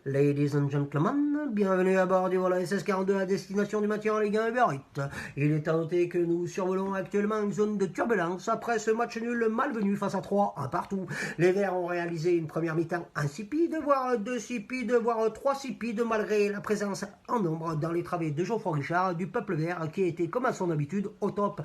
Ladies and gentlemen, bienvenue à bord du vol SS-42 à destination du maintien en Ligue 1 Uber Eats. Il est à noter que nous survolons actuellement une zone de turbulence après ce match nul malvenu face à 3, un partout. Les Verts ont réalisé une première mi-temps insipide, voire 2 sipides, voire 3 sipides, malgré la présence en nombre dans les travées de Geoffroy Guichard du peuple vert qui était comme à son habitude au Top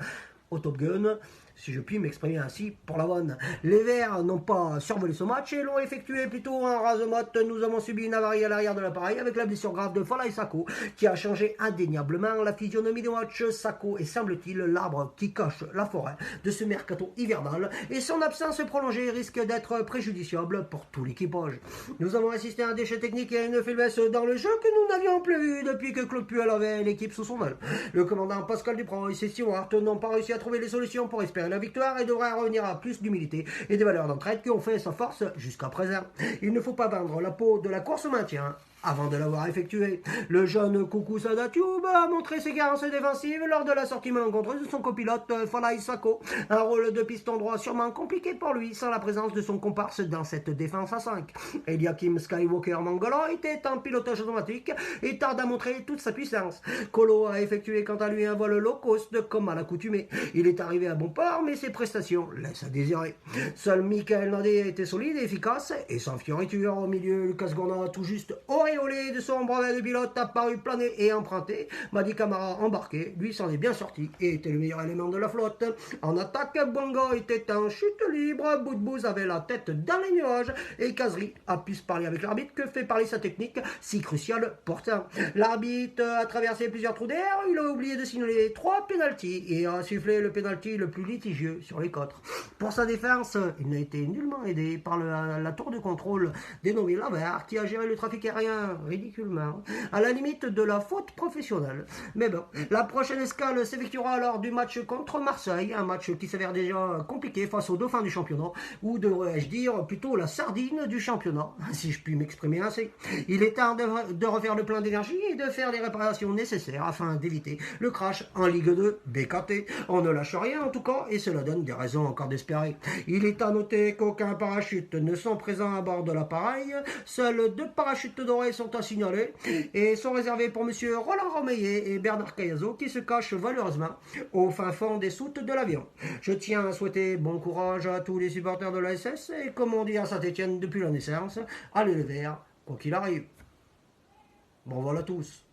Gun, si je puis m'exprimer ainsi pour la bonne. Les Verts n'ont pas survolé ce match et l'ont effectué plutôt en rase-motte. Nous avons subi une avarie à l'arrière de l'appareil avec la blessure grave de Falaï Sako qui a changé indéniablement la physionomie du match. Sako est, semble-t-il, l'arbre qui cache la forêt de ce mercato hivernal et son absence prolongée risque d'être préjudiciable pour tout l'équipage. Nous avons assisté à un déchet technique et à une faiblesse dans le jeu que nous n'avions plus vu depuis que Claude Puel avait l'équipe sous son aile. Le commandant Pascal Duprat et ses stewards n'ont pas réussi à trouver les solutions pour espérer la victoire et devrait revenir à plus d'humilité et des valeurs d'entraide qui ont fait sa force jusqu'à présent. Il ne faut pas vendre la peau de la course au maintien avant de l'avoir effectué. Le jeune Coucou Sadatube a montré ses carences défensives lors de la sortie malencontreuse de son copilote Falaï Sako. Un rôle de piston droit sûrement compliqué pour lui sans la présence de son comparse dans cette défense à 5. Eliakim Skywalker Mangolo était en pilotage automatique et tarde à montrer toute sa puissance. Colo a effectué quant à lui un vol low cost comme à l'accoutumée. Il est arrivé à bon port mais ses prestations laissent à désirer. Seul Michael Nadé était solide et efficace et sans fioriture au milieu. Lucas Gourna tout juste auréolé de son brevet de pilote apparu plané et emprunté. Madi Camara embarqué, lui s'en est bien sorti et était le meilleur élément de la flotte. En attaque, Bongo était en chute libre, Boudbouz avait la tête dans les nuages et Kazri a pu se parler avec l'arbitre que fait parler sa technique si cruciale pourtant. L'arbitre a traversé plusieurs trous d'air, il a oublié de signaler 3 pénaltys et a sifflé le pénalty le plus litigieux sur les 4. Pour sa défense, il n'a été nullement aidé par la tour de contrôle dénommée Lavert qui a géré le trafic aérien ridiculement, à la limite de la faute professionnelle. Mais bon, la prochaine escale s'effectuera lors du match contre Marseille, un match qui s'avère déjà compliqué face au dauphin du championnat, ou devrais-je dire plutôt la sardine du championnat, si je puis m'exprimer ainsi. Il est temps de refaire le plein d'énergie et de faire les réparations nécessaires afin d'éviter le crash en Ligue 2 BKT. On ne lâche rien en tout cas et cela donne des raisons encore d'espérer. Il est à noter qu'aucun parachute ne sont présents à bord de l'appareil, seuls 2 parachutes dorés sont à signaler et sont réservés pour monsieur Roland Romeillet et Bernard Cayazo qui se cachent valeureusement au fin fond des soutes de l'avion. Je tiens à souhaiter bon courage à tous les supporters de l'ASS et comme on dit à Saint-Etienne depuis la naissance, allez les Verts, quoi qu'il arrive. Bon voilà tous.